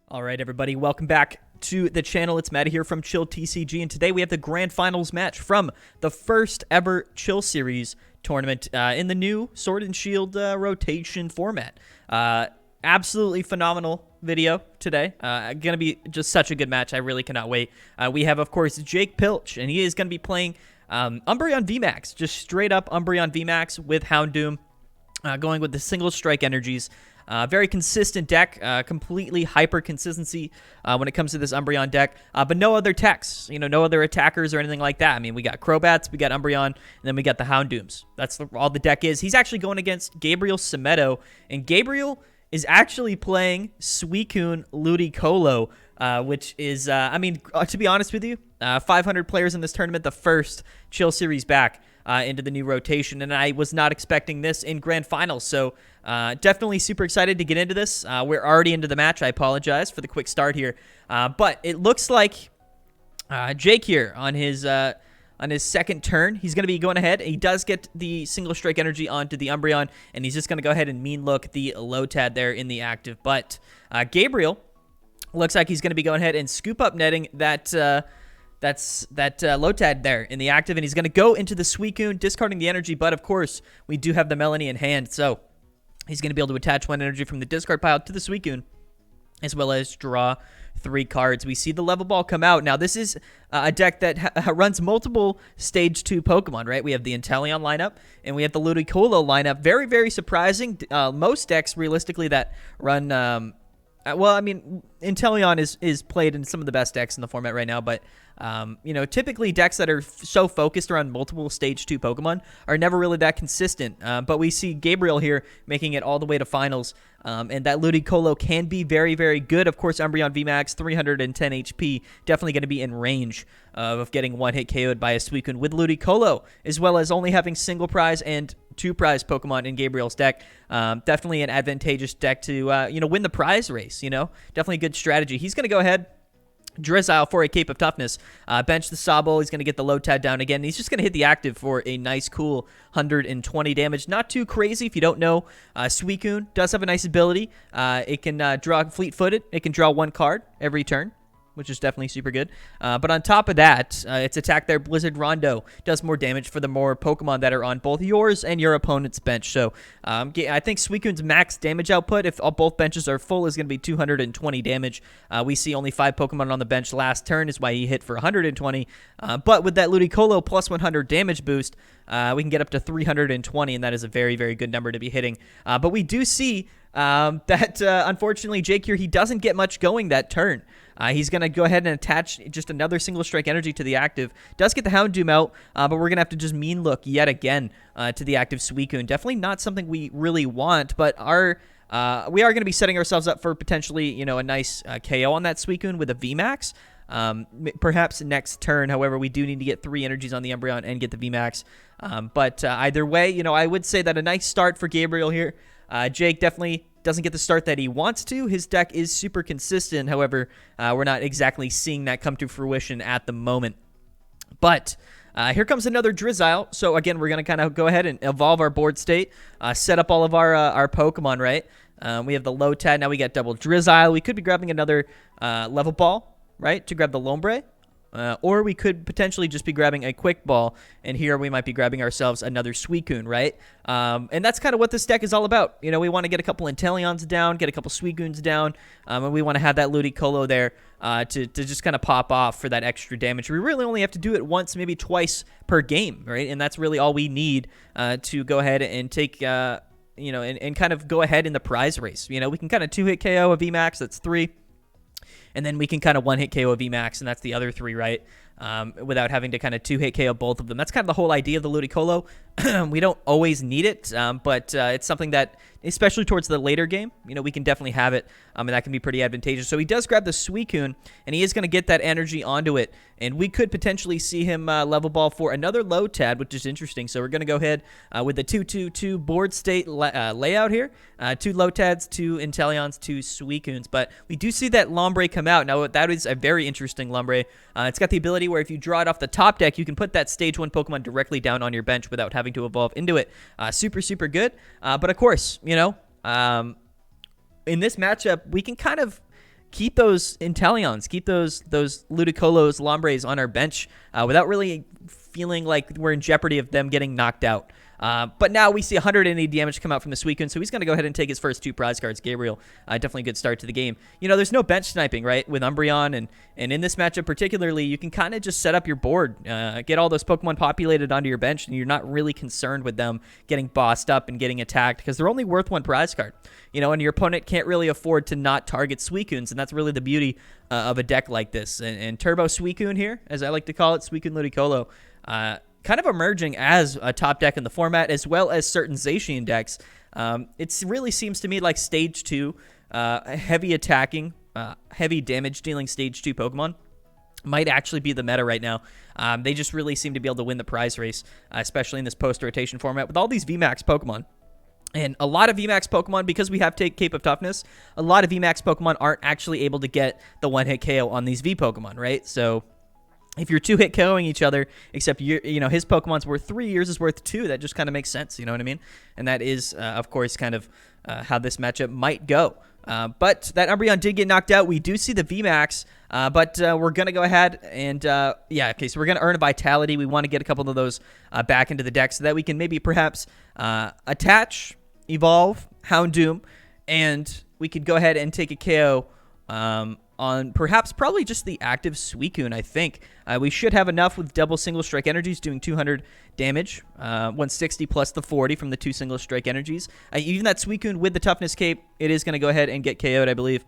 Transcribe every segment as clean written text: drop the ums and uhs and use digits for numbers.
All right, everybody, welcome back to the channel. It's Matt here from Chill TCG, and today we have the grand finals match from the first ever Chill Series tournament in the new Sword and Shield rotation format. Absolutely phenomenal video today. Gonna be just such a good match. I really cannot wait. We have, of course, Jake Pilch, and he is gonna be playing Umbreon VMAX, just straight up Umbreon VMAX with Houndoom, going with the single strike energies. Very consistent deck, completely hyper consistency when it comes to this Umbreon deck, but no other techs, no other attackers or anything like that. I mean, we got Crobats, we got Umbreon, and then we got the Houndooms. That's all the deck is. He's actually going against Gabriel Semedo, and Gabriel is actually playing Suicune Ludicolo, which is, I mean, to be honest with you, 500 players in this tournament, the first Chill Series back into the new rotation, and I was not expecting this in grand finals, so definitely super excited to get into this. We're already into the match. I apologize for the quick start here, but it looks like Jake here on his second turn, he's going to be going ahead. He does get the single strike energy onto the Umbreon, and he's just going to go ahead and mean look the Lotad there in the active. But Gabriel looks like he's going to be going ahead and scoop up netting that Lotad there in the active, and he's going to go into the Suicune, discarding the energy. But of course, we do have the Melony in hand, so he's going to be able to attach one energy from the discard pile to the Suicune, as well as draw 3 cards. We see the Level Ball come out. Now, this is a deck that runs multiple Stage 2 Pokemon, right? We have the Inteleon lineup, and we have the Ludicolo lineup. Very, very surprising. Most decks, realistically, that run... well, I mean, Inteleon is played in some of the best decks in the format right now, but, typically decks that are so focused around multiple Stage 2 Pokemon are never really that consistent. But we see Gabriel here making it all the way to finals, and that Ludicolo can be very, very good. Of course, Umbreon VMAX, 310 HP, definitely going to be in range of getting one-hit KO'd by a Suicune with Ludicolo, as well as only having single prize and 2 prize Pokemon in Gabriel's deck. Definitely an advantageous deck to, win the prize race, Definitely a good strategy. He's going to go ahead, Drizzile for a Cape of Toughness, bench the Sobble. He's going to get the Lotad down again. He's just going to hit the active for a nice, cool 120 damage. Not too crazy if you don't know. Suicune does have a nice ability. It can draw fleet-footed. It can draw 1 card every turn, which is definitely super good. But on top of that, its attack there, Blizzard Rondo, does more damage for the more Pokemon that are on both yours and your opponent's bench. So I think Suicune's max damage output, if both benches are full, is going to be 220 damage. We see only 5 Pokemon on the bench last turn, is why he hit for 120. But with that Ludicolo plus 100 damage boost, we can get up to 320, and that is a very, very good number to be hitting. But we do see that, unfortunately, Jake here, he doesn't get much going that turn. He's going to go ahead and attach just another single strike energy to the active. Does get the Houndoom out, but we're going to have to just mean look yet again to the active Suicune. Definitely not something we really want, but we are going to be setting ourselves up for potentially, a nice KO on that Suicune with a VMAX. Perhaps next turn. However, we do need to get 3 energies on the Umbreon and get the VMAX. But either way, I would say that a nice start for Gabriel here. Jake definitely doesn't get the start that he wants to. His deck is super consistent. However, we're not exactly seeing that come to fruition at the moment. But here comes another Drizzile. So again, we're going to kind of go ahead and evolve our board state, set up all of our Pokemon, right? We have the Lotad. Now we got double Drizzile. We could be grabbing another Level Ball, right, to grab the Lombre. Or we could potentially just be grabbing a Quick Ball, and here we might be grabbing ourselves another Suicune, right? And that's kind of what this deck is all about. We want to get a couple Inteleons down, get a couple Suicunes down, and we want to have that Ludicolo there to just kind of pop off for that extra damage. We really only have to do it once, maybe twice per game, right? And that's really all we need to go ahead and take... and kind of go ahead in the prize race. We can kind of 2-hit KO a VMAX, that's 3. And then we can kind of 1-hit KO a VMAX, and that's the other 3, right? Without having to kind of 2-hit KO both of them. That's kind of the whole idea of the Ludicolo. We don't always need it, but it's something that, especially towards the later game, we can definitely have it, and that can be pretty advantageous. So he does grab the Suicune, and he is going to get that energy onto it, and we could potentially see him Level Ball for another Lotad, which is interesting. So we're going to go ahead with the 2-2-2 board state layout here. 2 Lotads, 2 Inteleons, 2 Suicunes, but we do see that Lombre come out. Now, that is a very interesting Lombre. It's got the ability where if you draw it off the top deck, you can put that Stage 1 Pokemon directly down on your bench without having to evolve into it. Super, super good. But of course, in this matchup, we can kind of keep those Inteleons, keep those Ludicolos, Lombres on our bench without really feeling like we're in jeopardy of them getting knocked out. But now we see 180 damage come out from the Suicune, so he's going to go ahead and take his first 2 prize cards. Gabriel, definitely a good start to the game. You know, there's no bench sniping, right, with Umbreon, and in this matchup particularly, you can kind of just set up your board, get all those Pokemon populated onto your bench, and you're not really concerned with them getting bossed up and getting attacked, because they're only worth 1 prize card. You know, and your opponent can't really afford to not target Suicunes, and that's really the beauty of a deck like this. And Turbo Suicune here, as I like to call it, Suicune Ludicolo, kind of emerging as a top deck in the format, as well as certain Zacian decks. It really seems to me like Stage 2, heavy attacking, heavy damage dealing Stage 2 Pokemon might actually be the meta right now. They just really seem to be able to win the prize race, especially in this post-rotation format with all these VMAX Pokemon. And a lot of VMAX Pokemon, because we have Cape of Toughness, a lot of VMAX Pokemon aren't actually able to get the one-hit KO on these V Pokemon, right? So if you're 2-hit KOing each other, except you know his Pokemon's worth 3, yours is worth 2, that just kind of makes sense, you know what I mean? And that is, of course, kind of how this matchup might go. But that Umbreon did get knocked out. We do see the VMAX, but we're going to go ahead and, yeah, okay, so we're going to earn a Vitality. We want to get a couple of those back into the deck so that we can maybe perhaps attach, evolve, Houndoom, and we could go ahead and take a KO on probably just the active Suicune, I think. We should have enough with double single strike energies doing 200 damage, 160 plus the 40 from the 2 single strike energies. Even that Suicune with the toughness cape, it is going to go ahead and get KO'd, I believe.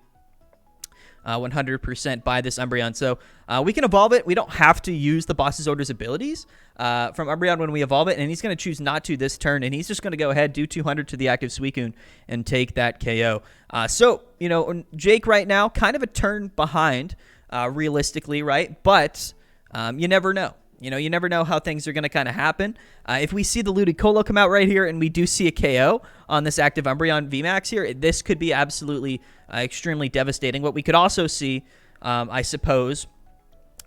100% by this Umbreon. So we can evolve it. We don't have to use the Boss's Orders abilities from Umbreon when we evolve it, and he's going to choose not to this turn, and he's just going to go ahead, do 200 to the active Suicune, and take that KO. So, you know, Jake right now, kind of a turn behind, realistically, right? But you never know. You know, you never know how things are going to kind of happen. If we see the Ludicolo come out right here and we do see a KO on this active Umbreon VMAX here, this could be absolutely extremely devastating. What we could also see, I suppose,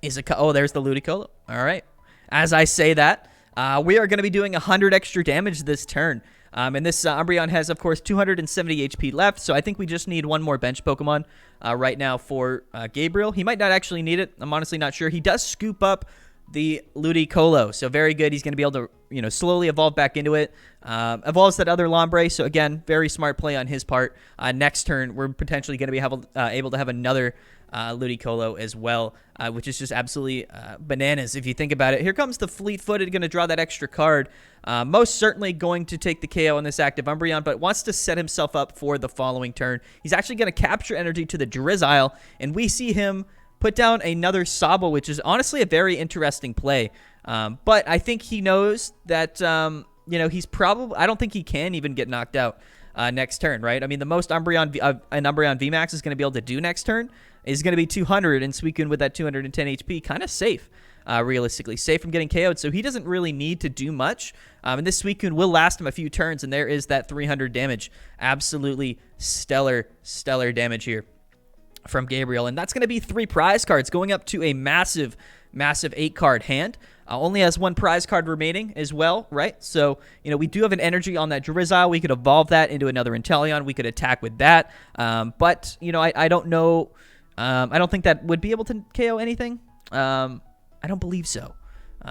is oh, there's the Ludicolo. All right. As I say that, we are going to be doing 100 extra damage this turn. And this Umbreon has, of course, 270 HP left, so I think we just need one more bench Pokemon right now for Gabriel. He might not actually need it. I'm honestly not sure. He does scoop up the Ludicolo, so very good. He's going to be able to, you know, slowly evolve back into it. Evolves that other Lombre, so again, very smart play on his part. Next turn, we're potentially going to be able to have another Ludicolo as well, which is just absolutely bananas if you think about it. Here comes the Fleet-Footed, going to draw that extra card. Most certainly going to take the KO on this active Umbreon, but wants to set himself up for the following turn. He's actually going to capture energy to the Drizzile, and we see him put down another Sobble, which is honestly a very interesting play. But I think he knows that, you know, he's probably, I don't think he can even get knocked out next turn, right? I mean, the most an Umbreon VMAX is going to be able to do next turn is going to be 200, and Suicune with that 210 HP, kind of safe, realistically. Safe from getting KO'd, so he doesn't really need to do much. And this Suicune will last him a few turns, and there is that 300 damage. Absolutely stellar damage here from Gabriel, and that's going to be 3 prize cards going up to a massive 8-card hand. Only has 1 prize card remaining as well, right? So, you know, we do have an energy on that Drizzile. We could evolve that into another Inteleon. We could attack with that. But, you know, I don't know. I don't think that would be able to KO anything. I don't believe so.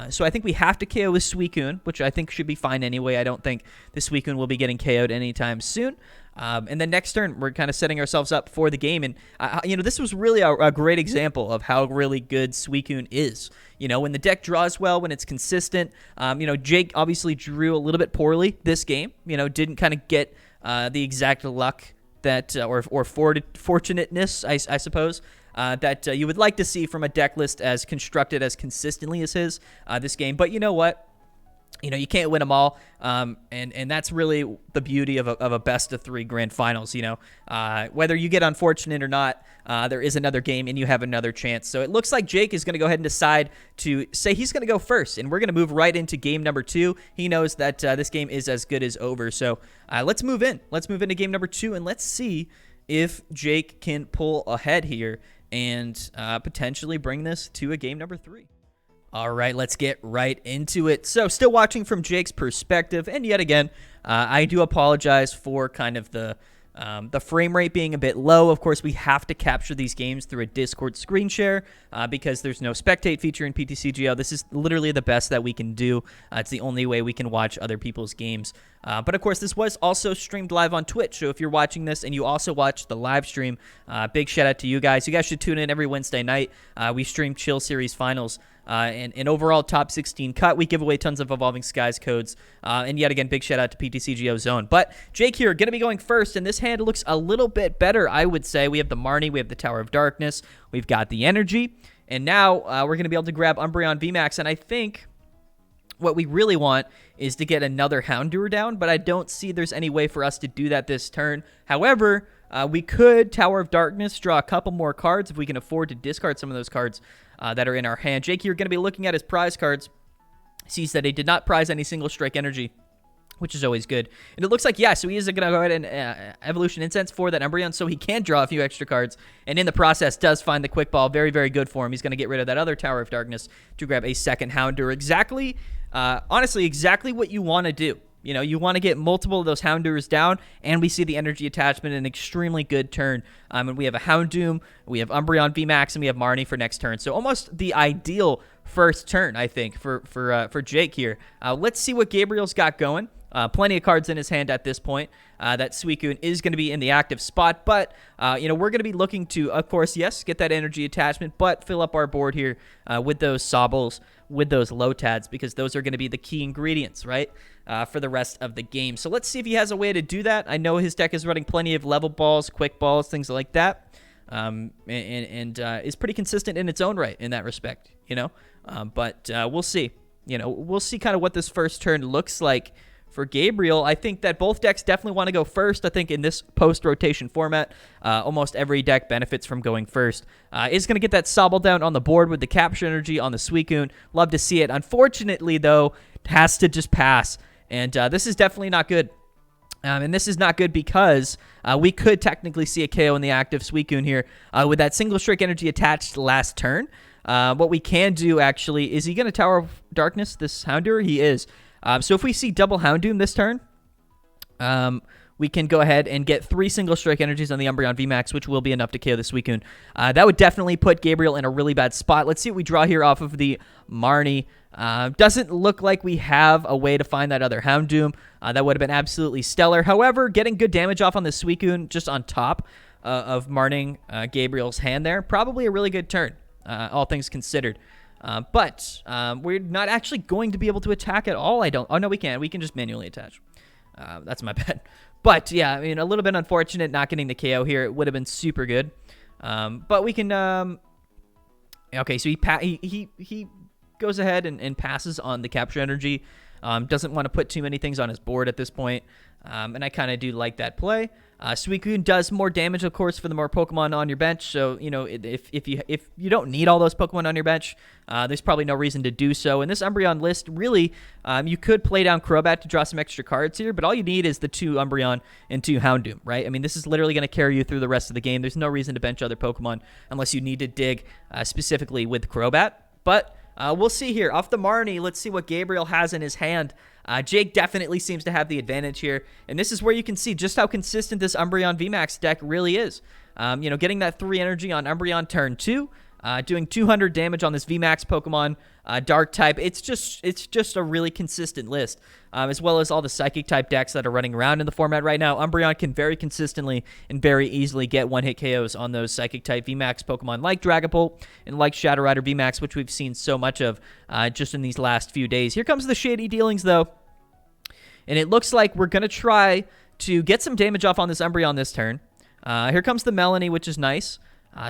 So I think we have to KO with Suicune, which I think should be fine anyway. I don't think the Suicune will be getting KO'd anytime soon. And then next turn, we're kind of setting ourselves up for the game. And, you know, this was really a great example of how really good Suicune is. You know, when the deck draws well, when it's consistent. You know, Jake obviously drew a little bit poorly this game. You know, didn't kind of get the exact luck that, or fortunateness, I suppose, that you would like to see from a deck list as constructed as consistently as his this game. But you know what? You know, you can't win them all, and that's really the beauty of a best-of-3 grand finals, you know. Whether you get unfortunate or not, there is another game, and you have another chance. So it looks like Jake is going to go ahead and decide to say he's going to go first, and we're going to move right into game number 2. He knows that this game is as good as over, so let's move in. Let's move into game number 2, and let's see if Jake can pull ahead here and potentially bring this to a game number 3. All right, let's get right into it. So still watching from Jake's perspective, and yet again, I do apologize for kind of the The frame rate being a bit low. Of course, we have to capture these games through a Discord screen share because there's no spectate feature in PTCGO. This is literally the best that we can do. It's the only way we can watch other people's games. But of course, this was also streamed live on Twitch. So if you're watching this and you also watch the live stream, big shout out to you guys. You guys should tune in every Wednesday night. We stream Chill Series Finals. And overall top 16 cut. We give away tons of Evolving Skies codes. And yet again, big shout out to PTCGO Zone. But Jake here, going to be going first. And this hand looks a little bit better, I would say. We have the Marnie. We have the Tower of Darkness. We've got the Energy. And now we're going to be able to grab Umbreon VMAX. And I think what we really want is to get another Houndour down. But I don't see there's any way for us to do that this turn. However, we could Tower of Darkness, draw a couple more cards if we can afford to discard some of those cards that are in our hand. Jake, you're going to be looking at his prize cards. Sees that he did not prize any single strike energy, which is always good. And it looks like, yeah, so he is going to go ahead and Evolution Incense for that Umbreon, so he can draw a few extra cards, and in the process does find the Quick Ball. Very, very good for him. He's going to get rid of that other Tower of Darkness to grab a second Houndour. Exactly, honestly, exactly what you want to do. You know, you want to get multiple of those Houndours down, and we see the energy attachment, an extremely good turn. And we have a Houndoom, we have Umbreon VMAX, and we have Marnie for next turn. So almost the ideal first turn, I think, for Jake here. Let's see what Gabriel's got going. Plenty of cards in his hand at this point. That Suicune is going to be in the active spot, but you know, we're going to be looking to, of course, yes, get that energy attachment, but fill up our board here with those Sobbles, with those Lotads, because those are going to be the key ingredients, right, for the rest of the game. So let's see if he has a way to do that. I know his deck is running plenty of level balls, quick balls, things like that, and is pretty consistent in its own right in that respect, you know. But we'll see. You know, we'll see kind of what this first turn looks like. For Gabriel, I think that both decks definitely want to go first. I think in this post-rotation format, almost every deck benefits from going first. Is going to get that Sobble down on the board with the Capture Energy on the Suicune. Love to see it. Unfortunately, though, has to just pass. And this is definitely not good. And this is not good because we could technically see a KO in the active Suicune here with that single strike energy attached last turn. What we can do, actually, is he going to Tower of Darkness, this Houndour? He is. So if we see double Houndoom this turn, we can go ahead and get 3 single strike energies on the Umbreon VMAX, which will be enough to KO the Suicune. That would definitely put Gabriel in a really bad spot. Let's see what we draw here off of the Marnie. Doesn't look like we have a way to find that other Houndoom. That would have been absolutely stellar. However, getting good damage off on the Suicune just on top of Marning Gabriel's hand there, probably a really good turn, all things considered. But we're not actually going to be able to attack at all. Oh, no, we can. We can just manually attach. That's my bad. But, yeah, I mean, a little bit unfortunate not getting the KO here. It would have been super good. But we can... okay, so he goes ahead and passes on the Capture Energy. Doesn't want to put too many things on his board at this point. And I kind of do like that play. Suicune does more damage, of course, for the more Pokemon on your bench. So, you know, if you don't need all those Pokemon on your bench, there's probably no reason to do so. In this Umbreon list, really, you could play down Crobat to draw some extra cards here, but all you need is the 2 Umbreon and 2 Houndoom, right? I mean, this is literally going to carry you through the rest of the game. There's no reason to bench other Pokemon unless you need to dig specifically with Crobat. But we'll see here. Off the Marnie, let's see what Gabriel has in his hand. Jake definitely seems to have the advantage here, and this is where you can see just how consistent this Umbreon VMAX deck really is. You know, getting that 3 energy on Umbreon turn 2, doing 200 damage on this VMAX Pokemon, Dark type. It's just a really consistent list, as well as all the Psychic type decks that are running around in the format right now. Umbreon can very consistently and very easily get one-hit KOs on those Psychic type VMAX Pokemon like Dragapult and like Shadow Rider VMAX, which we've seen so much of just in these last few days. Here comes the Shady Dealings, though. And it looks like we're going to try to get some damage off on this Umbreon this turn. Here comes the Melony, which is nice.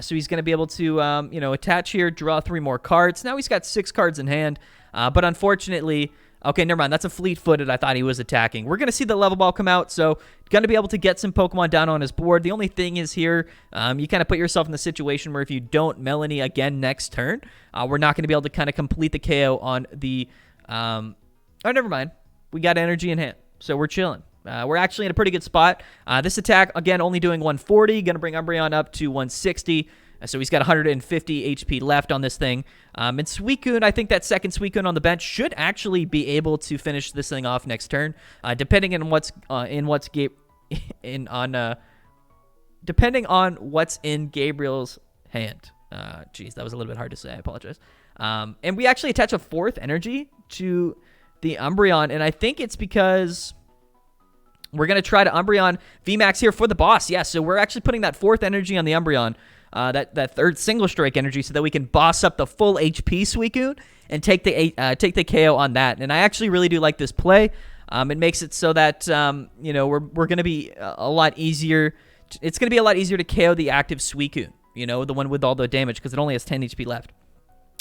So he's going to be able to, you know, attach here, draw 3 more cards. Now he's got 6 cards in hand. But unfortunately, okay, never mind. That's a fleet-footed. I thought he was attacking. We're going to see the Level Ball come out, so going to be able to get some Pokemon down on his board. The only thing is here, you kind of put yourself in the situation where if you don't Melony again next turn, we're not going to be able to kind of complete the KO on the... oh, never mind. We got energy in hand, so we're chilling. We're actually in a pretty good spot. This attack, again, only doing 140. Going to bring Umbreon up to 160. So he's got 150 HP left on this thing. And Suicune, I think that second Suicune on the bench should actually be able to finish this thing off next turn, depending on what's depending on what's in Gabriel's hand. Geez, that was a little bit hard to say. I apologize. And we actually attach a 4th energy to the Umbreon, and I think it's because we're going to try to Umbreon VMAX here for the boss. Yeah, so we're actually putting that 4th energy on the Umbreon, that 3rd single strike energy, so that we can boss up the full HP Suicune and take the KO on that. And I actually really do like this play. It makes it so that we're going to be a lot easier. It's going to be a lot easier to KO the active Suicune, the one with all the damage, because it only has 10 HP left.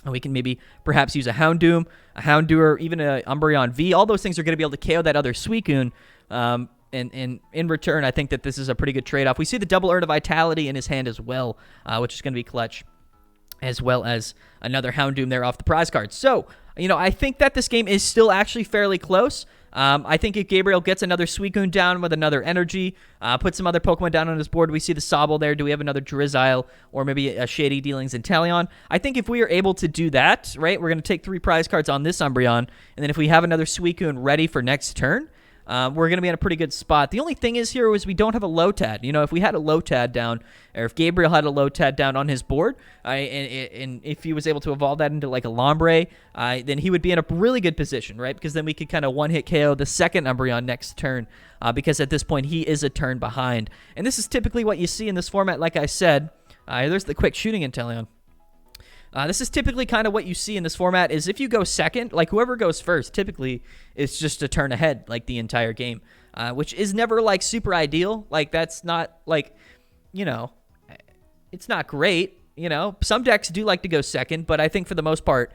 And we can maybe perhaps use a Houndoom, a Houndour, even a Umbreon V. All those things are going to be able to KO that other Suicune. And in return, I think that this is a pretty good trade-off. We see the double Urn of Vitality in his hand as well, which is going to be clutch, as well as another Houndoom there off the prize card. So, I think that this game is still actually fairly close. I think if Gabriel gets another Suicune down with another energy, put some other Pokemon down on his board, we see the Sobble there. Do we have another Drizzile or maybe a Shady Dealings Inteleon? I think if we are able to do that, right, we're going to take 3 prize cards on this Umbreon, and then if we have another Suicune ready for next turn, we're going to be in a pretty good spot. The only thing is here is we don't have a Lotad. If we had a Lotad down, or if Gabriel had a Lotad down on his board, and if he was able to evolve that into like a Lombre, then he would be in a really good position, right? Because then we could kind of one-hit KO the second Umbreon next turn, because at this point he is a turn behind. And this is typically what you see in this format, like I said. There's the quick shooting Inteleon. This is typically kind of what you see in this format is if you go second, like whoever goes first, typically it's just a turn ahead like the entire game, which is never like super ideal. Like that's not like, it's not great. Some decks do like to go second, but I think for the most part,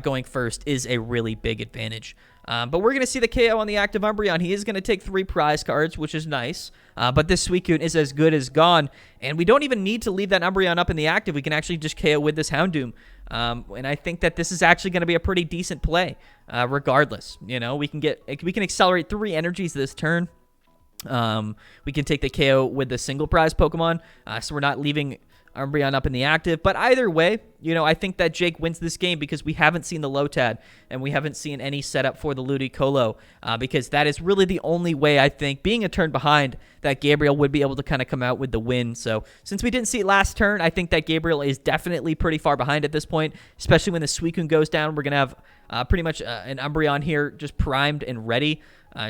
going first is a really big advantage. But we're going to see the KO on the active Umbreon. He is going to take 3 prize cards, which is nice. But this Suicune is as good as gone. And we don't even need to leave that Umbreon up in the active. We can actually just KO with this Houndoom. And I think that this is actually going to be a pretty decent play, regardless. We can accelerate 3 energies this turn. We can take the KO with the single prize Pokemon. So we're not leaving Umbreon up in the active. But either way, I think that Jake wins this game because we haven't seen the Lotad and we haven't seen any setup for the Ludicolo, because that is really the only way, I think, being a turn behind, that Gabriel would be able to kind of come out with the win. So since we didn't see it last turn, I think that Gabriel is definitely pretty far behind at this point, especially when the Suicune goes down. We're going to have pretty much an Umbreon here just primed and ready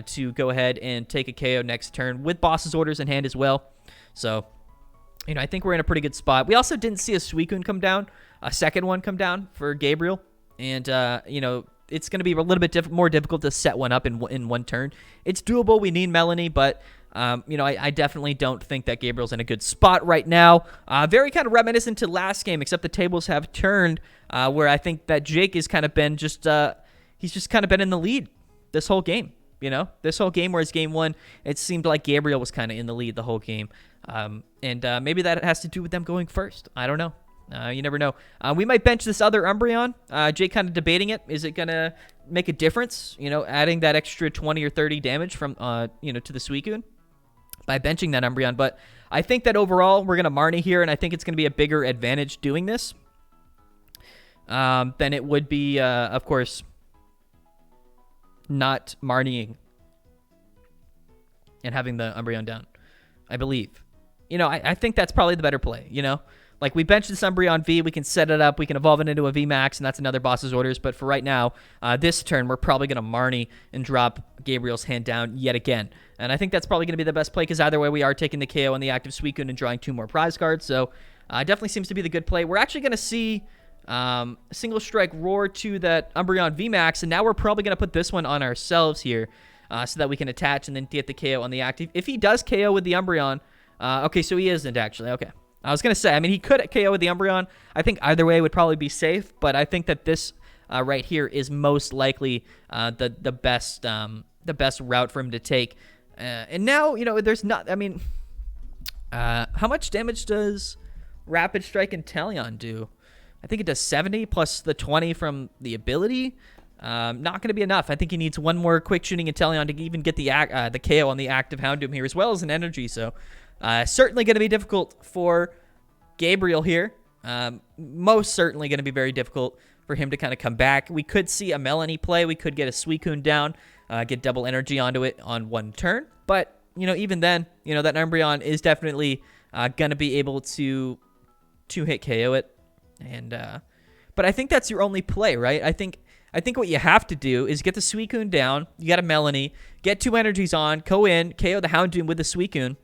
to go ahead and take a KO next turn with boss's orders in hand as well. So I think we're in a pretty good spot. We also didn't see a Suicune come down, a second one come down for Gabriel. And, it's going to be a little bit more difficult to set one up in one turn. It's doable. We need Melony, but, I definitely don't think that Gabriel's in a good spot right now. Very kind of reminiscent to last game, except the tables have turned, where I think that Jake has kind of been he's just kind of been in the lead this whole game. This whole game, whereas game 1, it seemed like Gabriel was kind of in the lead the whole game. And maybe that has to do with them going first. I don't know. You never know. We might bench this other Umbreon. Jake kind of debating it. Is it going to make a difference, adding that extra 20 or 30 damage from, to the Suicune by benching that Umbreon? But I think that overall we're going to Marnie here, and I think it's going to be a bigger advantage doing this than it would be, of course, not Marnieing and having the Umbreon down, I believe. I think that's probably the better play, Like, we bench this Umbreon V, we can set it up, we can evolve it into a VMAX, and that's another boss's orders. But for right now, this turn, we're probably going to Marnie and drop Gabriel's hand down yet again. And I think that's probably going to be the best play, because either way, we are taking the KO on the active Suicune and drawing 2 more prize cards. So, definitely seems to be the good play. We're actually going to see single strike roar to that Umbreon VMAX, and now we're probably going to put this one on ourselves here, so that we can attach and then get the KO on the active. If he does KO with the Umbreon, okay, so he isn't actually, okay. I was going to say, he could KO with the Umbreon. I think either way would probably be safe, but I think that this right here is most likely the best route for him to take. And now, there's not, how much damage does Rapid Strike Inteleon do? I think it does 70 plus the 20 from the ability. Not going to be enough. I think he needs one more quick shooting Inteleon to even get the KO on the active Houndoom here, as well as an energy. So certainly going to be difficult for Gabriel here. Most certainly going to be very difficult for him to kind of come back. We could see a Melony play. We could get a Suicune down, get double energy onto it on one turn. But, even then, that Umbreon is definitely going to be able to two-hit KO it. And but I think that's your only play, right? I think what you have to do is get the Suicune down. You got a Melony, get 2 energies on, go in, KO the Houndoom with the Suicune.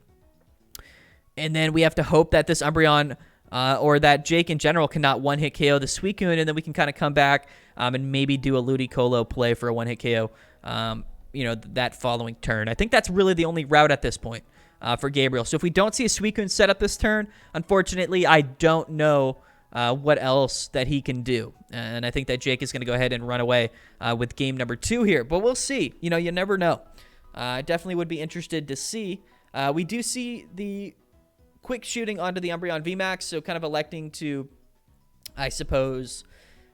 And then we have to hope that this Umbreon or that Jake in general cannot one-hit KO the Suicune, and then we can kind of come back and maybe do a Ludicolo play for a one-hit KO, that following turn. I think that's really the only route at this point for Gabriel. So if we don't see a Suicune set up this turn, unfortunately, I don't know what else that he can do. And I think that Jake is going to go ahead and run away with game number 2 here. But we'll see. You never know. I definitely would be interested to see. We do see the quick shooting onto the Umbreon VMAX, so kind of electing to, I suppose,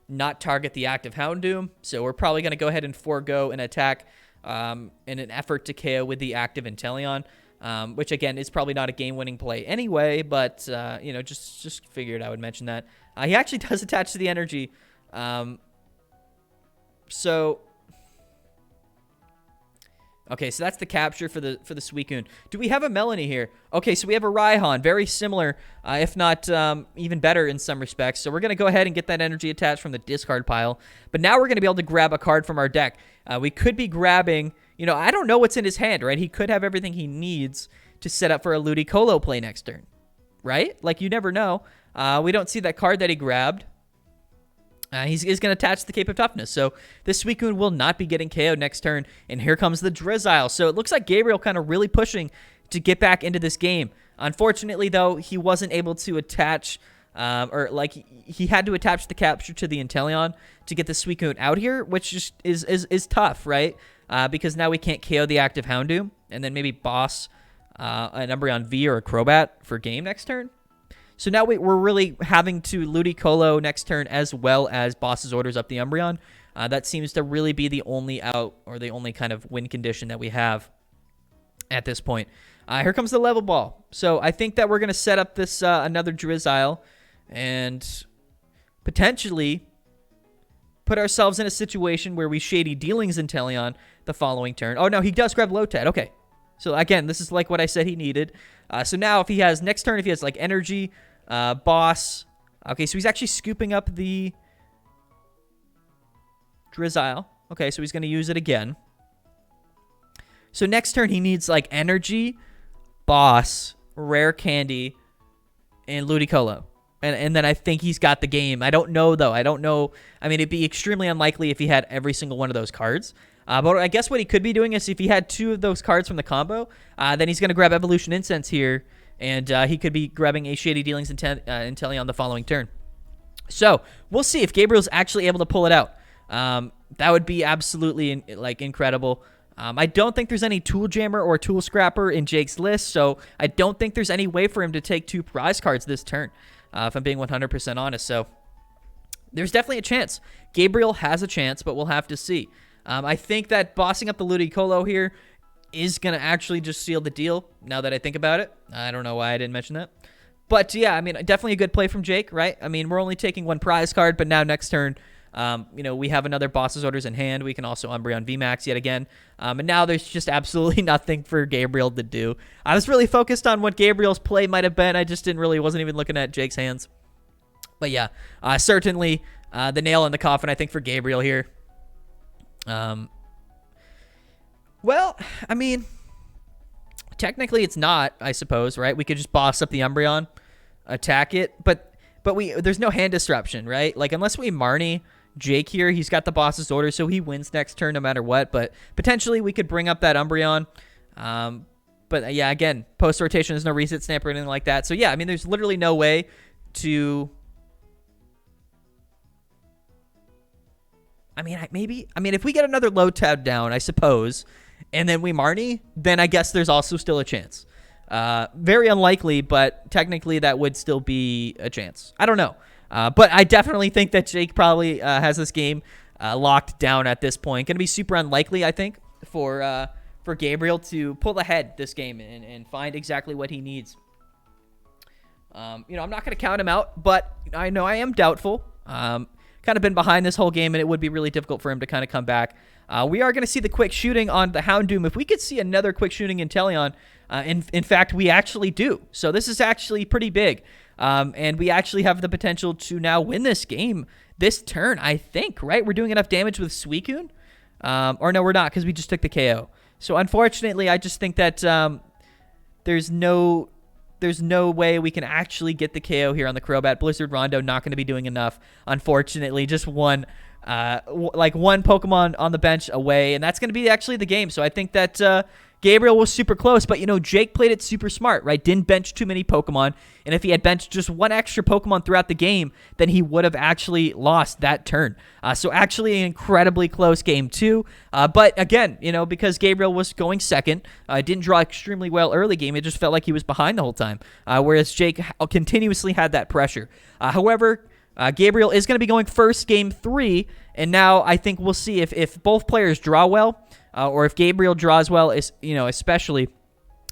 not target the active Houndoom. So we're probably going to go ahead and forego an attack in an effort to KO with the active Inteleon, which, again, is probably not a game-winning play anyway, but, just figured I would mention that. He actually does attach to the energy. Okay, so that's the capture for the Suicune. Do we have a Melony here? Okay, so we have a Raihan, very similar, if not even better in some respects. So we're going to go ahead and get that energy attached from the discard pile. But now we're going to be able to grab a card from our deck. We could be grabbing, I don't know what's in his hand, right? He could have everything he needs to set up for a Ludicolo play next turn, right? Like, you never know. We don't see that card that he grabbed. He's going to attach the Cape of Toughness. So this Suicune will not be getting KO'd next turn. And here comes the Drizzile. So it looks like Gabriel kind of really pushing to get back into this game. Unfortunately, though, he wasn't able to attach, he had to attach the capture to the Inteleon to get the Suicune out here, which just is tough, right? Because now we can't KO the active Houndoom and then maybe boss an Umbreon V or a Crobat for game next turn. So now we're really having to Ludicolo next turn as well as boss's orders up the Umbreon. That seems to really be the only out or the only kind of win condition that we have at this point. Here comes the level ball. So I think that we're going to set up this another Drizzile and potentially put ourselves in a situation where we Shady Dealings Inteleon the following turn. Oh, no, he does grab Lotad. Okay. So again, this is like what I said he needed. So now if he has next turn, if he has like energy, boss. Okay, so he's actually scooping up the Drizzile. Okay, so he's going to use it again. So next turn, he needs like energy, boss, rare candy, and Ludicolo. And then I think he's got the game. I don't know, though. I don't know. I mean, it'd be extremely unlikely if he had every single one of those cards. But I guess what he could be doing is if he had 2 of those cards from the combo, then he's going to grab Evolution Incense here, and he could be grabbing a Shady Dealings Inteleon the following turn. So we'll see if Gabriel's actually able to pull it out. That would be absolutely incredible. I don't think there's any Tool Jammer or Tool Scrapper in Jake's list, so I don't think there's any way for him to take 2 prize cards this turn, if I'm being 100% honest. So there's definitely a chance. Gabriel has a chance, but we'll have to see. I think that bossing up the Ludicolo here is going to actually just seal the deal now that I think about it. I don't know why I didn't mention that. But, yeah, I mean, definitely a good play from Jake, right? I mean, we're only taking 1 prize card, but now next turn, we have another boss's orders in hand. We can also Umbreon VMAX yet again. And now there's just absolutely nothing for Gabriel to do. I was really focused on what Gabriel's play might have been. I just wasn't even looking at Jake's hands. But, yeah, certainly the nail in the coffin, I think, for Gabriel here. Well, I mean, technically it's not, I suppose, right? We could just boss up the Umbreon, attack it, but there's no hand disruption, right? Like, unless we Marnie Jake here, he's got the boss's order, so he wins next turn no matter what, but potentially we could bring up that Umbreon. But yeah, again, post-rotation, there's no reset snap or anything like that. So yeah, I mean, there's literally no way to... I mean, if we get another Lotad down, I suppose, and then we Marnie, then I guess there's also still a chance. Very unlikely, but technically that would still be a chance. I don't know. But I definitely think that Jake probably has this game locked down at this point. Going to be super unlikely, I think, for Gabriel to pull ahead this game and find exactly what he needs. I'm not going to count him out, but I am doubtful. Kind of been behind this whole game, and it would be really difficult for him to kind of come back We are going to see the quick shooting on the Houndoom. If we could see another quick shooting Inteleon, in fact, we actually do. So this is actually pretty big. And we actually have the potential to now win this game this turn, I think, right? We're doing enough damage with Suicune. Or no, we're not, because we just took the KO. So unfortunately, I just think that there's no way we can actually get the KO here on the Crobat. Blizzard Rondo not going to be doing enough. Unfortunately, just one Pokemon on the bench away, and that's going to be actually the game. So I think that Gabriel was super close, but, Jake played it super smart, right? Didn't bench too many Pokemon, and if he had benched just one extra Pokemon throughout the game, then he would have actually lost that turn. So actually an incredibly close game, too. But again, because Gabriel was going second, didn't draw extremely well early game. It just felt like he was behind the whole time, whereas Jake continuously had that pressure. However, Gabriel is going to be going first game 3, and now I think we'll see if both players draw well, or if Gabriel draws well, especially,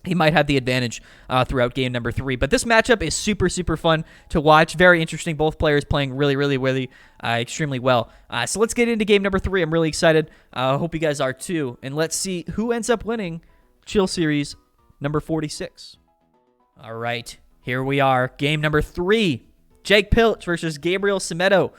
he might have the advantage throughout game number 3. But this matchup is super, super fun to watch. Very interesting. Both players playing really, really, really extremely well. So let's get into game number 3. I'm really excited. I hope you guys are too. And let's see who ends up winning Chill Series number 46. All right, here we are. Game number 3. Jake Pilch versus Gabriel Semedo.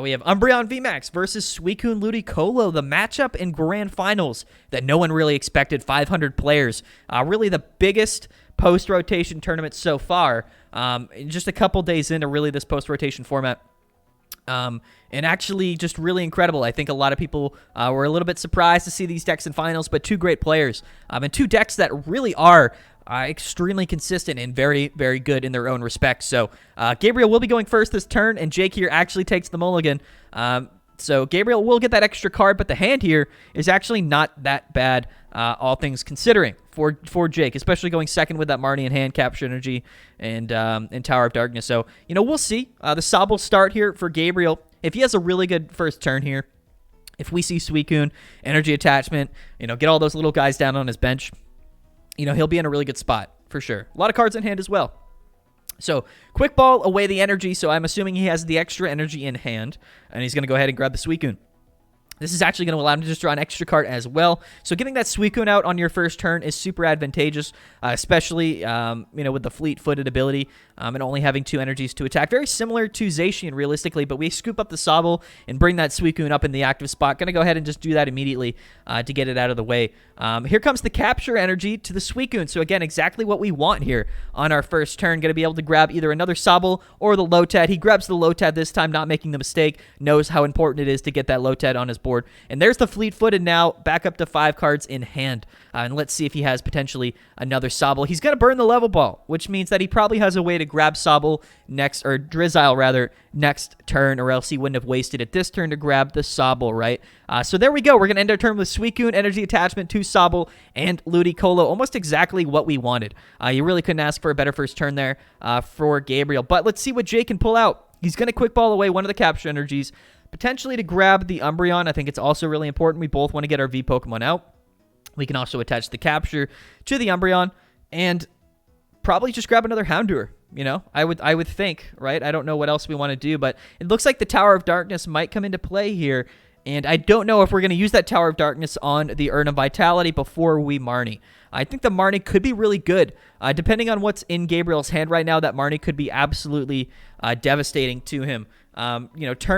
We have Umbreon VMAX versus Suicune Ludicolo, the matchup in grand finals that no one really expected. 500 players. Really the biggest post-rotation tournament so far. Just a couple days into really this post-rotation format. And actually just really incredible. I think a lot of people were a little bit surprised to see these decks in finals, but 2 great players. And 2 decks that really are extremely consistent and very, very good in their own respect. So Gabriel will be going first this turn, and Jake here actually takes the mulligan. So Gabriel will get that extra card, but the hand here is actually not that bad, all things considering, for Jake, especially going second with that Marnie in hand, Capture Energy, and Tower of Darkness. So, we'll see. The Sobble start here for Gabriel. If he has a really good first turn here, if we see Suicune, Energy Attachment, get all those little guys down on his bench, he'll be in a really good spot for sure. A lot of cards in hand as well. So, quick ball away the energy. So, I'm assuming he has the extra energy in hand, and he's going to go ahead and grab the Suicune. This is actually going to allow him to just draw an extra card as well. So getting that Suicune out on your first turn is super advantageous, especially with the fleet-footed ability and only having 2 energies to attack. Very similar to Zacian, realistically, but we scoop up the Sobble and bring that Suicune up in the active spot. Going to go ahead and just do that immediately to get it out of the way. Here comes the Capture Energy to the Suicune. So again, exactly what we want here on our first turn. Going to be able to grab either another Sobble or the Lotad. He grabs the Lotad this time, not making the mistake. Knows how important it is to get that Lotad on his board. And there's the fleet-footed now, back up to 5 cards in hand. And let's see if he has potentially another Sobble. He's going to burn the Level Ball, which means that he probably has a way to grab Sobble next, or Drizzile rather, next turn, or else he wouldn't have wasted it this turn to grab the Sobble, right? So there we go. We're going to end our turn with Suicune, Energy Attachment, 2 Sobble, and Ludicolo. Almost exactly what we wanted. You really couldn't ask for a better first turn there for Gabriel. But let's see what Jake can pull out. He's going to quick ball away one of the Capture Energies, potentially to grab the Umbreon. I think it's also really important. We both want to get our V Pokemon out. We can also attach the Capture to the Umbreon and probably just grab another Houndour. I would think, right? I don't know what else we want to do, but it looks like the Tower of Darkness might come into play here. And I don't know if we're going to use that Tower of Darkness on the Urn of Vitality before we Marnie. I think the Marnie could be really good. Depending on what's in Gabriel's hand right now, that Marnie could be absolutely devastating to him. Turn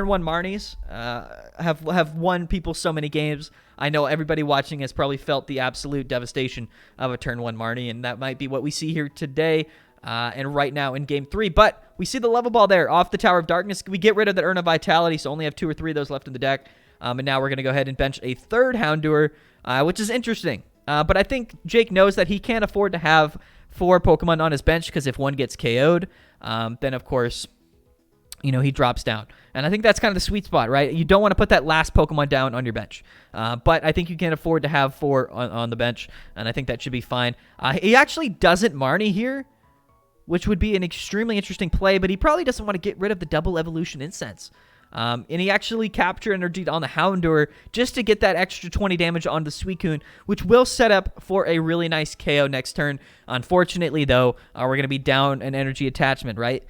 1 Marnies have won people so many games. I know everybody watching has probably felt the absolute devastation of a turn 1 Marnie, and that might be what we see here today and right now in Game 3. But we see the Level Ball there off the Tower of Darkness. We get rid of that Urn of Vitality, so only have 2 or 3 of those left in the deck. And now we're going to go ahead and bench a 3rd Houndour, which is interesting. But I think Jake knows that he can't afford to have 4 Pokemon on his bench, because if one gets KO'd, then of course, he drops down. And I think that's kind of the sweet spot, right? You don't want to put that last Pokemon down on your bench. But I think you can afford to have 4 on the bench, and I think that should be fine. He actually doesn't Marnie here, which would be an extremely interesting play, but he probably doesn't want to get rid of the double Evolution Incense. And he actually Capture Energy on the Houndour just to get that extra 20 damage on the Suicune, which will set up for a really nice KO next turn. Unfortunately, though, we're going to be down an Energy Attachment, right?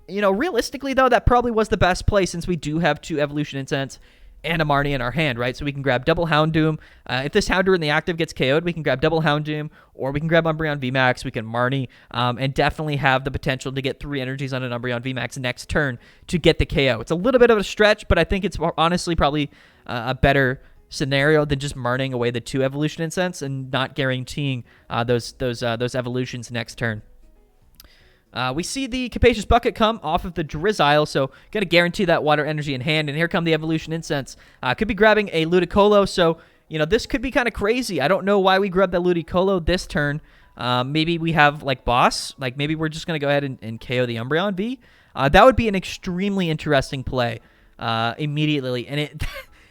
Realistically, though, that probably was the best play since we do have 2 Evolution Incense and a Marnie in our hand, right? So we can grab double Houndoom. If this Houndour in the active gets KO'd, we can grab double Houndoom, or we can grab Umbreon VMAX. We can Marnie, and definitely have the potential to get 3 energies on an Umbreon VMAX next turn to get the KO. It's a little bit of a stretch, but I think it's honestly probably a better scenario than just Marning away the 2 Evolution Incense and not guaranteeing those evolutions next turn. We see the Capacious Bucket come off of the Drizzile, so going to guarantee that water energy in hand. And here come the Evolution Incense. Could be grabbing a Ludicolo, so, this could be kind of crazy. I don't know why we grabbed the Ludicolo this turn. Maybe we have, like, Boss. Like, maybe we're just going to go ahead and KO the Umbreon V. That would be an extremely interesting play immediately. And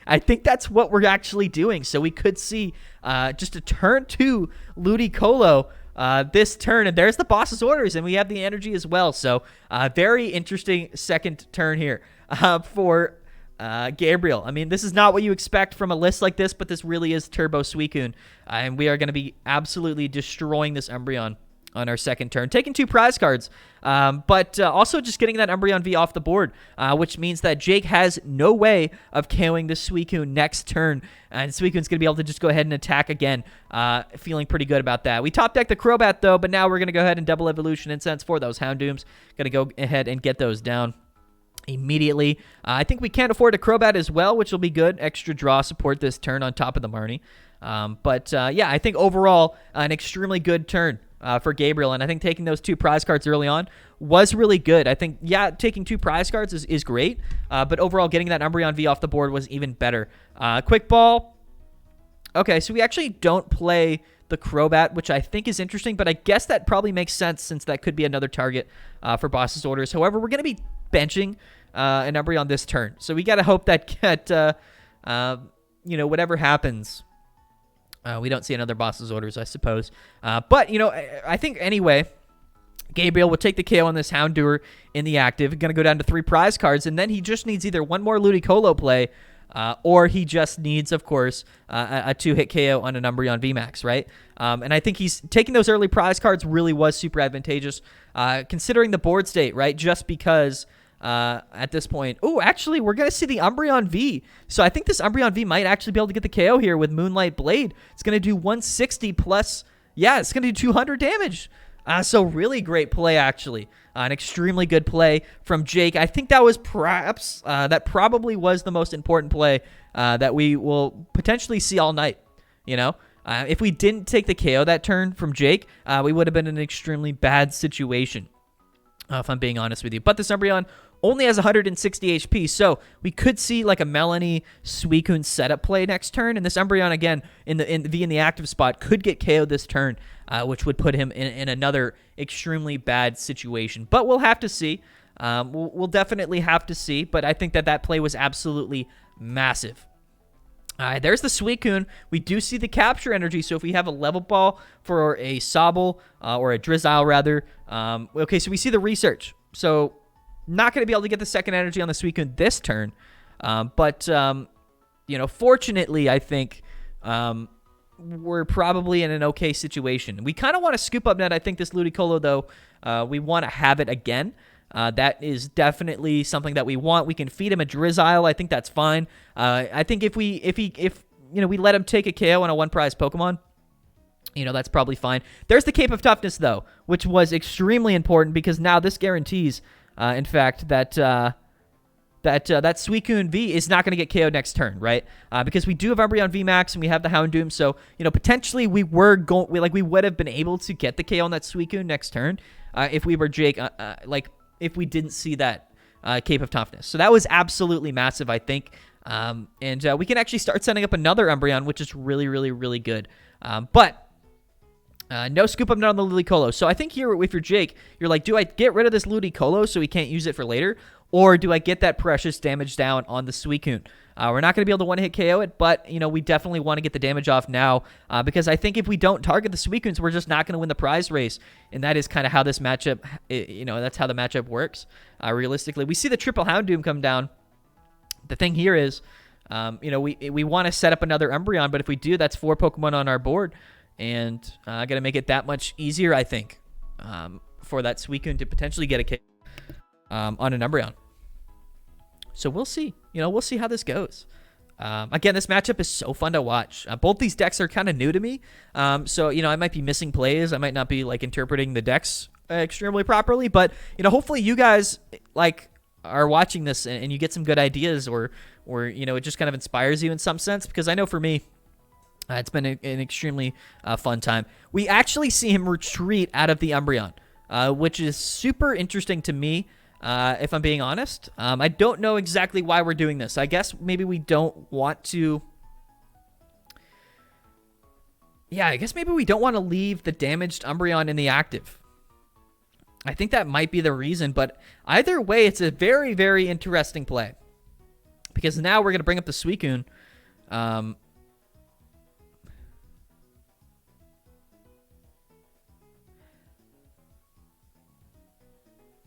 I think that's what we're actually doing. So we could see just a turn 2 Ludicolo this turn, and there's the boss's orders, and we have the energy as well. So very interesting second turn here for Gabriel. I mean, this is not what you expect from a list like this, but this really is Turbo Suicune, and we are going to be absolutely destroying this Umbreon on our second turn, taking 2 prize cards, but also just getting that Umbreon V off the board, which means that Jake has no way of KOing the Suicune next turn, and Suicune's going to be able to just go ahead and attack again, feeling pretty good about that. We top deck the Crobat, though, but now we're going to go ahead and double Evolution Incense for those Houndooms. Going to go ahead and get those down immediately. I think we can't afford a Crobat as well, which will be good. Extra draw support this turn on top of the Marnie. Yeah, I think overall an extremely good turn for Gabriel, and I think taking those 2 prize cards early on was really good. I think, yeah, taking 2 prize cards is great, but overall getting that Umbreon V off the board was even better. Quick Ball. Okay, so we actually don't play the Crobat, which I think is interesting, but I guess that probably makes sense since that could be another target for boss's orders. However, we're going to be benching an Umbreon this turn, so we got to hope that whatever happens, we don't see another boss's orders, I suppose. But, I think anyway, Gabriel will take the KO on this Houndour in the active. Going to go down to 3 prize cards, and then he just needs either one more Ludicolo play, or he just needs, of course, a 2-hit KO on an Umbreon VMAX, right? And I think he's taking those early prize cards really was super advantageous, considering the board state, right? Just because at this point, actually, we're going to see the Umbreon V. So I think this Umbreon V might actually be able to get the KO here with Moonlight Blade. It's going to do 160 plus, yeah, it's going to do 200 damage. So really great play, actually. An extremely good play from Jake. I think that was perhaps, that probably was the most important play that we will potentially see all night, If we didn't take the KO that turn from Jake, we would have been in an extremely bad situation, if I'm being honest with you. But this Umbreon only has 160 HP, so we could see like a Melony Suicune setup play next turn, and this Umbreon again in the active spot could get KO'd this turn, which would put him in another extremely bad situation. But we'll have to see. We'll definitely have to see. But I think that play was absolutely massive. There's the Suicune. We do see the Capture Energy, so if we have a Level Ball for a Sobble, or a Drizzile rather, okay, so we see the Research. So not going to be able to get the second energy on the Suicune this turn, but fortunately, I think we're probably in an okay situation. We kind of want to scoop up net. I think this Ludicolo, though, we want to have it again. That is definitely something that we want. We can feed him a Drizzile. I think that's fine. I think if we let him take a KO on a 1-prize Pokemon, that's probably fine. There's the Cape of Toughness, though, which was extremely important because now this guarantees, in fact, that Suicune V is not going to get KO'd next turn, right? Because we do have Umbreon VMAX and we have the Houndoom, so potentially we would have been able to get the KO on that Suicune next turn if we were Jake, if we didn't see that Cape of Toughness. So that was absolutely massive, I think. And we can actually start setting up another Umbreon, which is really, really, really good. But no Scoop Up Net on the Ludicolo. So I think here, if you're Jake, you're like, do I get rid of this Ludicolo so we can't use it for later? Or do I get that precious damage down on the Suicune? We're not going to be able to one-hit KO it, but, we definitely want to get the damage off now, because I think if we don't target the Suicunes, we're just not going to win the prize race, and that is kind of how this matchup, that's how the matchup works, realistically. We see the triple Houndoom come down. The thing here is, we want to set up another Umbreon, but if we do, that's 4 Pokemon on our board, and going to make it that much easier, I think, for that Suicune to potentially get a KO on an Umbreon. So we'll see. We'll see how this goes. Again, this matchup is so fun to watch. Both these decks are kind of new to me, so I might be missing plays. I might not be like interpreting the decks extremely properly, but hopefully you guys like are watching this and you get some good ideas, or it just kind of inspires you in some sense, because I know for me, it's been an extremely fun time. We actually see him retreat out of the Umbreon, which is super interesting to me, if I'm being honest. I don't know exactly why we're doing this. I guess maybe we don't want to... Yeah, I guess maybe we don't want to leave the damaged Umbreon in the active. I think that might be the reason, but either way, it's a very, very interesting play. Because now we're going to bring up the Suicune.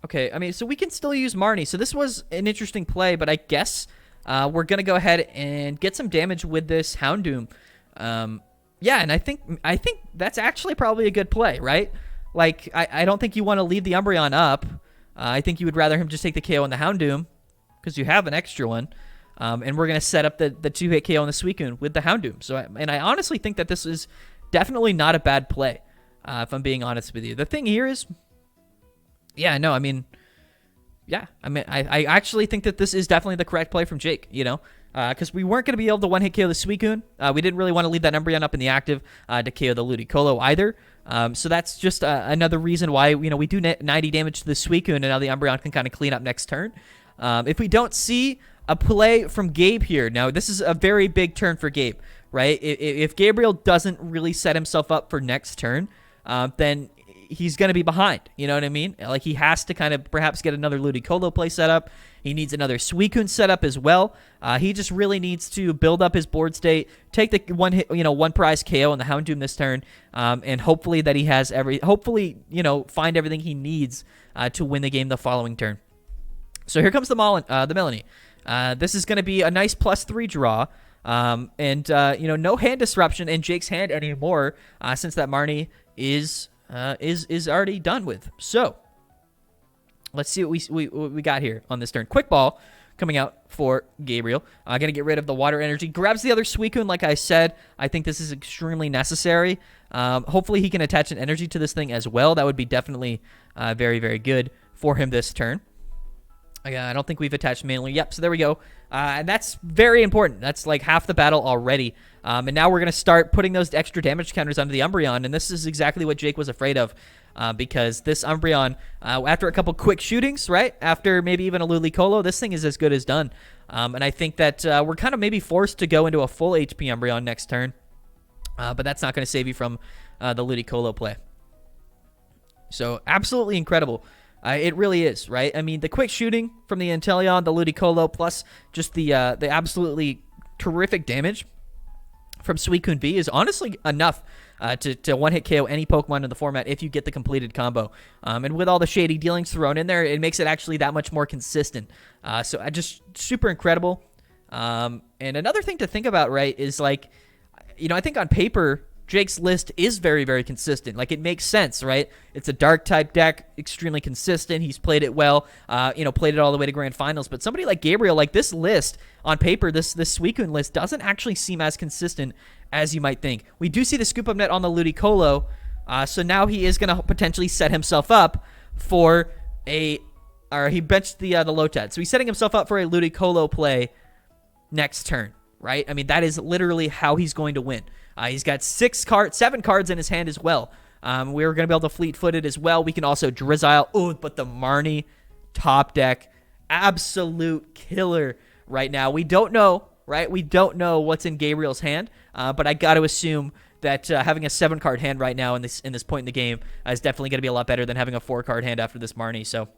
Okay, I mean, so we can still use Marnie. So this was an interesting play, but I guess we're going to go ahead and get some damage with this Houndoom. Yeah, and I think that's actually probably a good play, right? Like, I don't think you want to leave the Umbreon up. I think you would rather him just take the KO on the Houndoom, because you have an extra one. And we're going to set up the 2-hit KO on the Suicune with the Houndoom. So, and I honestly think that this is definitely not a bad play, if I'm being honest with you. The thing here is... Yeah, no, I mean, I actually think that this is definitely the correct play from Jake, because we weren't going to be able to one-hit KO the Suicune. We didn't really want to leave that Umbreon up in the active to KO the Ludicolo either. So that's just another reason why, we do 90 damage to the Suicune, and now the Umbreon can kind of clean up next turn. If we don't see a play from Gabe here, now this is a very big turn for Gabe, right? If Gabriel doesn't really set himself up for next turn, then he's going to be behind. You know what I mean? Like, he has to kind of perhaps get another Ludicolo play set up. He needs another Suicune set up as well. He just really needs to build up his board state, take the one prize KO on the Houndoom this turn, and hopefully that he has find everything he needs to win the game the following turn. So here comes the Melony. This is going to be a nice +3 draw. No hand disruption in Jake's hand anymore, since that Marnie is already done with. So let's see what we got here on this turn. Quick Ball coming out for Gabriel. Gonna get rid of the water energy. Grabs the other Suicune, like I said. I think this is extremely necessary. Hopefully he can attach an energy to this thing as well. That would be definitely very, very good for him this turn. I don't think we've attached manually. Yep, so there we go. And that's very important. That's like half the battle already. And now we're going to start putting those extra damage counters onto the Umbreon. And this is exactly what Jake was afraid of. Because this Umbreon, after a couple quick shootings, right? After maybe even a Ludicolo, this thing is as good as done. And I think that we're kind of maybe forced to go into a full HP Umbreon next turn. But that's not going to save you from the Ludicolo play. So absolutely incredible. It really is, right? I mean, the quick shooting from the Inteleon, the Ludicolo, plus just the absolutely terrific damage from Suicune V is honestly enough to one-hit KO any Pokemon in the format if you get the completed combo. And with all the shady dealings thrown in there, it makes it actually that much more consistent. So just super incredible. And another thing to think about, right, is like, I think on paper, Jake's list is very, very consistent. Like, it makes sense, right? It's a dark type deck, extremely consistent. He's played it well, played it all the way to grand finals. But somebody like Gabriel, like this list on paper, this Suicune list doesn't actually seem as consistent as you might think. We do see the Scoop Up Net on the Ludicolo, so now he is going to potentially set himself up for he benched the Lotad. So he's setting himself up for a Ludicolo play next turn, right? I mean, that is literally how he's going to win. He's got 7 cards in his hand as well. We're going to be able to fleet-foot it as well. We can also Drizzile. Oh, but the Marnie top deck, absolute killer right now. We don't know, right? We don't know what's in Gabriel's hand, but I got to assume that having a 7-card hand right now in this point in the game is definitely going to be a lot better than having a 4-card hand after this Marnie. So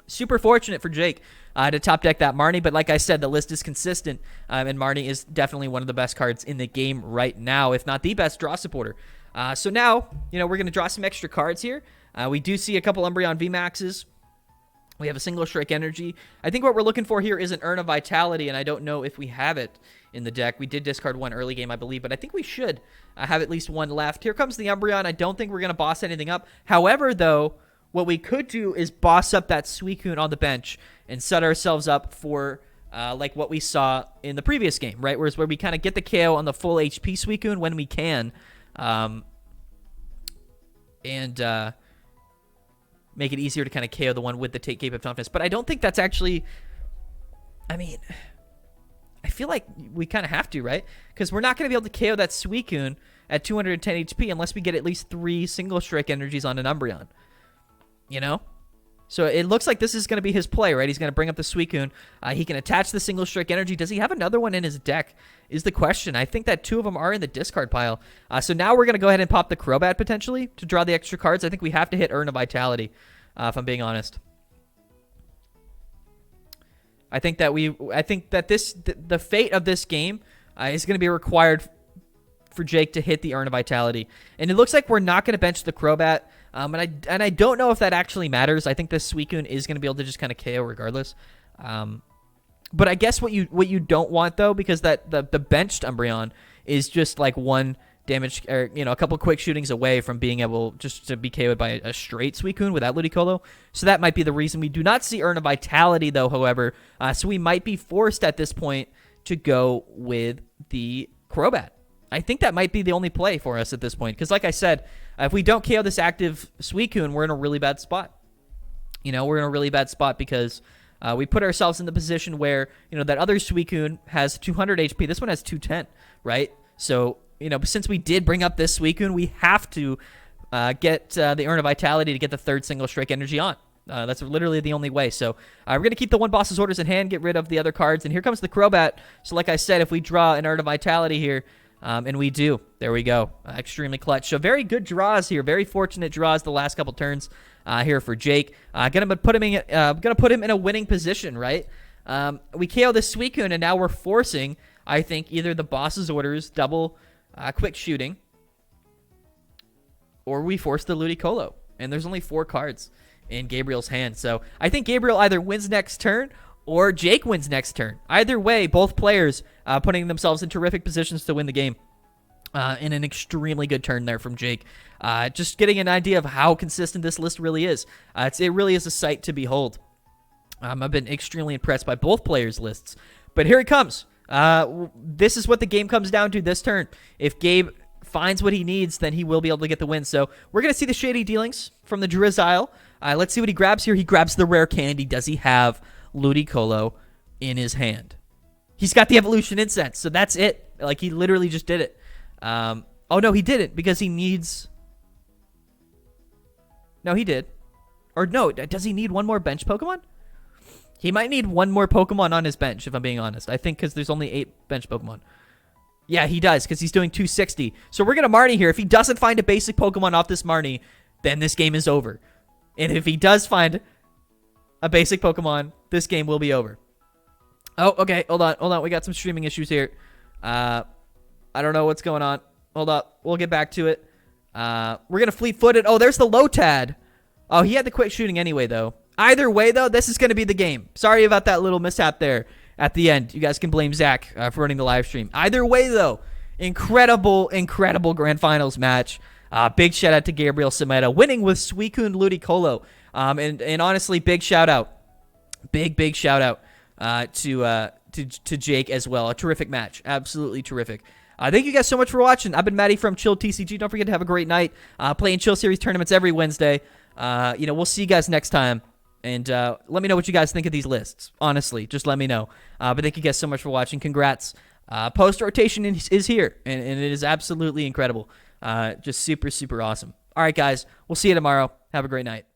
super fortunate for Jake to top deck that Marnie, but like I said, the list is consistent, and Marnie is definitely one of the best cards in the game right now, if not the best draw supporter. So now, we're going to draw some extra cards here. We do see a couple Umbreon VMAXs. We have a single Strike Energy. I think what we're looking for here is an Urn of Vitality, and I don't know if we have it in the deck. We did discard one early game, I believe, but I think we should have at least one left. Here comes the Umbreon. I don't think we're going to boss anything up. However, though, what we could do is boss up that Suicune on the bench and set ourselves up for like what we saw in the previous game, right? Where we kind of get the KO on the full HP Suicune when we can, and make it easier to kind of KO the one with the Cape of Toughness. But I don't think that's actually, I mean, I feel like we kind of have to, right? Because we're not going to be able to KO that Suicune at 210 HP unless we get at least 3 single strike energies on an Umbreon, you know? So it looks like this is going to be his play, right? He's going to bring up the Suicune. He can attach the single strike energy. Does he have another one in his deck is the question. I think that 2 of them are in the discard pile. So now we're going to go ahead and pop the Crobat potentially to draw the extra cards. I think we have to hit Urn of Vitality, if I'm being honest. I think that the fate of this game is going to be required for Jake to hit the Urn of Vitality. And it looks like we're not going to bench the Crobat. And I don't know if that actually matters. I think this Suicune is going to be able to just kind of KO regardless. But I guess what you don't want though, because that the benched Umbreon is just like 1 damage, or a couple quick shootings away from being able just to be KO'd by a straight Suicune without Ludicolo. So that might be the reason we do not see Urn of Vitality though. However, so we might be forced at this point to go with the Crobat. I think that might be the only play for us at this point. Because like I said, if we don't KO this active Suicune, we're in a really bad spot. We're in a really bad spot because we put ourselves in the position where, that other Suicune has 200 HP. This one has 210, right? So, since we did bring up this Suicune, we have to get the Urn of Vitality to get the 3rd single strike energy on. That's literally the only way. So we're going to keep the 1 boss's orders in hand, get rid of the other cards. And here comes the Crobat. So like I said, if we draw an Urn of Vitality here, and we do. There we go. Extremely clutch. So very good draws here. Very fortunate draws the last couple turns here for Jake. Gonna put him in a winning position, right? We KO the Suicune, and now we're forcing, I think, either the boss's orders, double quick shooting, or we force the Ludicolo. And there's only 4 cards in Gabriel's hand. So I think Gabriel either wins next turn or Jake wins next turn. Either way, both players putting themselves in terrific positions to win the game. In an extremely good turn there from Jake. Just getting an idea of how consistent this list really is. It really is a sight to behold. I've been extremely impressed by both players' lists. But here it comes. This is what the game comes down to this turn. If Gabe finds what he needs, then he will be able to get the win. So we're going to see the shady dealings from the Drizzile. Let's see what he grabs here. He grabs the Rare Candy. Does he have Ludicolo in his hand? He's got the Evolution Incense, so that's it. Like, he literally just did it. Oh, no, he didn't, because he needs... No, he did. Or no, does he need 1 more bench Pokemon? He might need 1 more Pokemon on his bench, if I'm being honest. I think because there's only 8 bench Pokemon. Yeah, he does, because he's doing 260. So we're going to Marnie here. If he doesn't find a basic Pokemon off this Marnie, then this game is over. And if he does find a basic Pokemon, this game will be over. Oh, okay. Hold on. We got some streaming issues here. I don't know what's going on. Hold up. We'll get back to it. We're going to fleet-foot it. Oh, there's the Lotad. Oh, he had the quick shooting anyway, though. Either way, though, this is going to be the game. Sorry about that little mishap there at the end. You guys can blame Zach for running the live stream. Either way, though, incredible Grand Finals match. Big shout-out to Gabriel Semedo, winning with Suicune Ludicolo. And honestly, big shout-out. Big shout-out to Jake as well. A terrific match. Absolutely terrific. Thank you guys so much for watching. I've been Matty from Chill TCG. Don't forget to have a great night. Playing Chill Series tournaments every Wednesday. We'll see you guys next time. And let me know what you guys think of these lists. Honestly, just let me know. But thank you guys so much for watching. Congrats. Post rotation is here, and it is absolutely incredible. Just super awesome. All right, guys. We'll see you tomorrow. Have a great night.